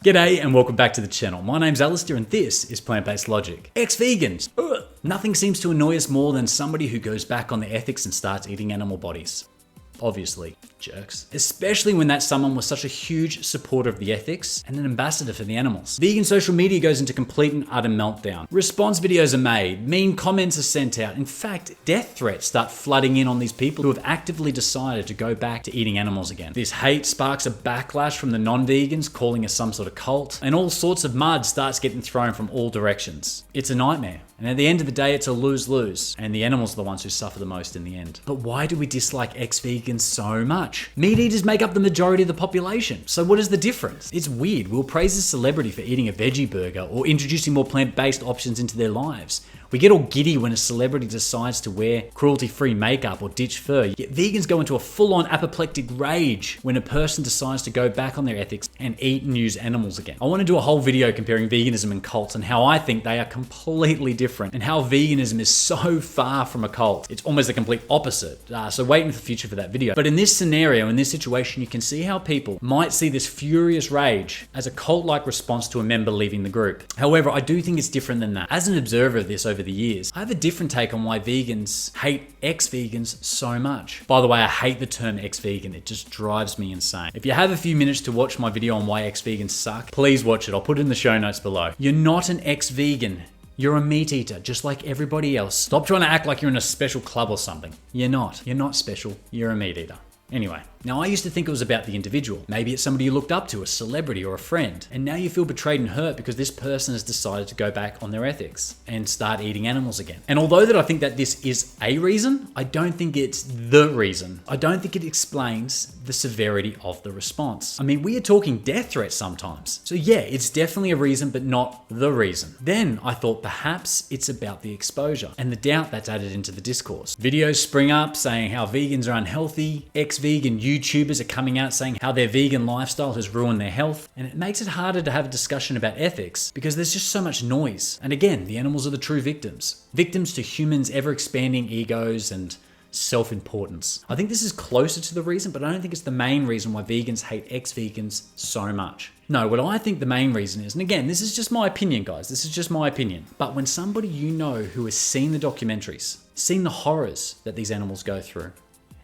G'day and welcome back to the channel. My name's Alistair and this is Plant-Based Logic. Ex-vegans. Ugh. Nothing seems to annoy us more than somebody who goes back on the ethics and starts eating animal bodies. Obviously, jerks. Especially when that someone was such a huge supporter of the ethics and an ambassador for the animals. Vegan social media goes into complete and utter meltdown. Response videos are made, mean comments are sent out. In fact, death threats start flooding in on these people who have actively decided to go back to eating animals again. This hate sparks a backlash from the non-vegans, calling us some sort of cult, and all sorts of mud starts getting thrown from all directions. It's a nightmare. And at the end of the day, it's a lose-lose. And the animals are the ones who suffer the most in the end. But why do we dislike ex-vegans so much? Meat eaters make up the majority of the population. So what is the difference? It's weird. We'll praise a celebrity for eating a veggie burger or introducing more plant-based options into their lives. We get all giddy when a celebrity decides to wear cruelty-free makeup or ditch fur. Yet vegans go into a full-on apoplectic rage when a person decides to go back on their ethics and eat and use animals again. I want to do a whole video comparing veganism and cults and how I think they are completely different and how veganism is so far from a cult. It's almost the complete opposite. So wait in the future for that video. But in this scenario, in this situation, you can see how people might see this furious rage as a cult-like response to a member leaving the group. However, I do think it's different than that. As an observer of this over the years, I have a different take on why vegans hate ex-vegans so much. By the way, I hate the term ex-vegan. It just drives me insane. If you have a few minutes to watch my video on why ex-vegans suck, please watch it. I'll put it in the show notes below. You're not an ex-vegan. You're a meat eater, just like everybody else. Stop trying to act like you're in a special club or something. You're not. You're not special. You're a meat eater. Anyway, now I used to think it was about the individual. Maybe it's somebody you looked up to, a celebrity or a friend. And now you feel betrayed and hurt because this person has decided to go back on their ethics and start eating animals again. And although that I think that this is a reason, I don't think it's the reason. I don't think it explains the severity of the response. I mean, we are talking death threats sometimes. So yeah, it's definitely a reason, but not the reason. Then I thought perhaps it's about the exposure and the doubt that's added into the discourse. Videos spring up saying how vegans are unhealthy, ex-vegan YouTubers are coming out saying how their vegan lifestyle has ruined their health, and it makes it harder to have a discussion about ethics because there's just so much noise. And again, the animals are the true victims. Victims to humans' ever-expanding egos and self-importance. I think this is closer to the reason, but I don't think it's the main reason why vegans hate ex-vegans so much. No, what I think the main reason is, and again, this is just my opinion, guys, this is just my opinion, but when somebody you know who has seen the documentaries, seen the horrors that these animals go through,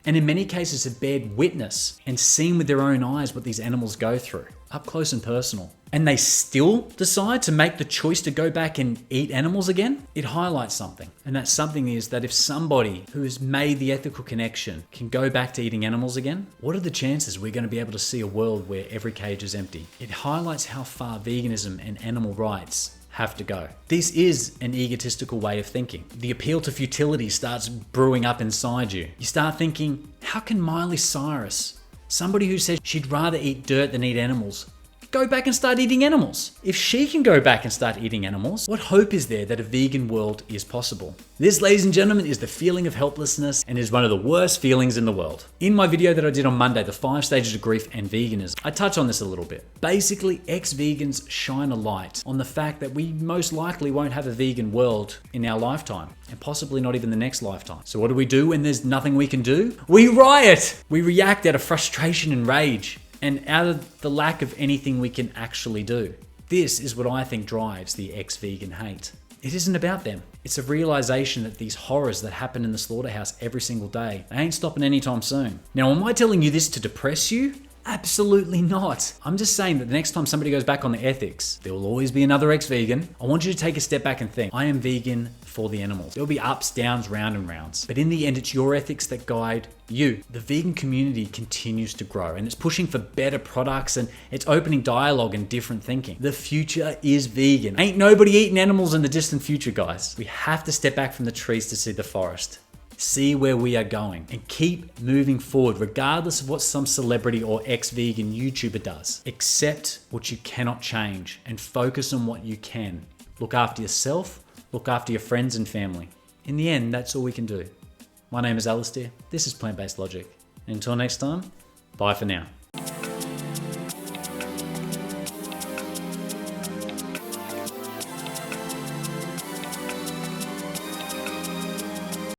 and in many cases have bared witness and seen with their own eyes what these animals go through, up close and personal, and they still decide to make the choice to go back and eat animals again, it highlights something. And that something is that if somebody who has made the ethical connection can go back to eating animals again, what are the chances we're going to be able to see a world where every cage is empty? It highlights how far veganism and animal rights have to go. This is an egotistical way of thinking. The appeal to futility starts brewing up inside you. You start thinking, how can Miley Cyrus, somebody who says she'd rather eat dirt than eat animals, go back and start eating animals? If she can go back and start eating animals, what hope is there that a vegan world is possible? This, ladies and gentlemen, is the feeling of helplessness and is one of the worst feelings in the world. In my video that I did on Monday, the 5 stages of grief and veganism, I touch on this a little bit. Basically, ex-vegans shine a light on the fact that we most likely won't have a vegan world in our lifetime, and possibly not even the next lifetime. So what do we do when there's nothing we can do? We riot! We react out of frustration and rage, and out of the lack of anything we can actually do. This is what I think drives the ex-vegan hate. It isn't about them. It's a realization that these horrors that happen in the slaughterhouse every single day, they ain't stopping anytime soon. Now, am I telling you this to depress you? Absolutely not. I'm just saying that the next time somebody goes back on the ethics, there will always be another ex-vegan. I want you to take a step back and think, I am vegan for the animals. There'll be ups, downs, round and rounds. But in the end, it's your ethics that guide you. The vegan community continues to grow and it's pushing for better products and it's opening dialogue and different thinking. The future is vegan. Ain't nobody eating animals in the distant future, guys. We have to step back from the trees to see the forest. See where we are going and keep moving forward regardless of what some celebrity or ex-vegan YouTuber does. Accept what you cannot change and focus on what you can. Look after yourself, look after your friends and family. In the end, that's all we can do. My name is Alistair, this is Plant-Based Logic. Until next time, bye for now.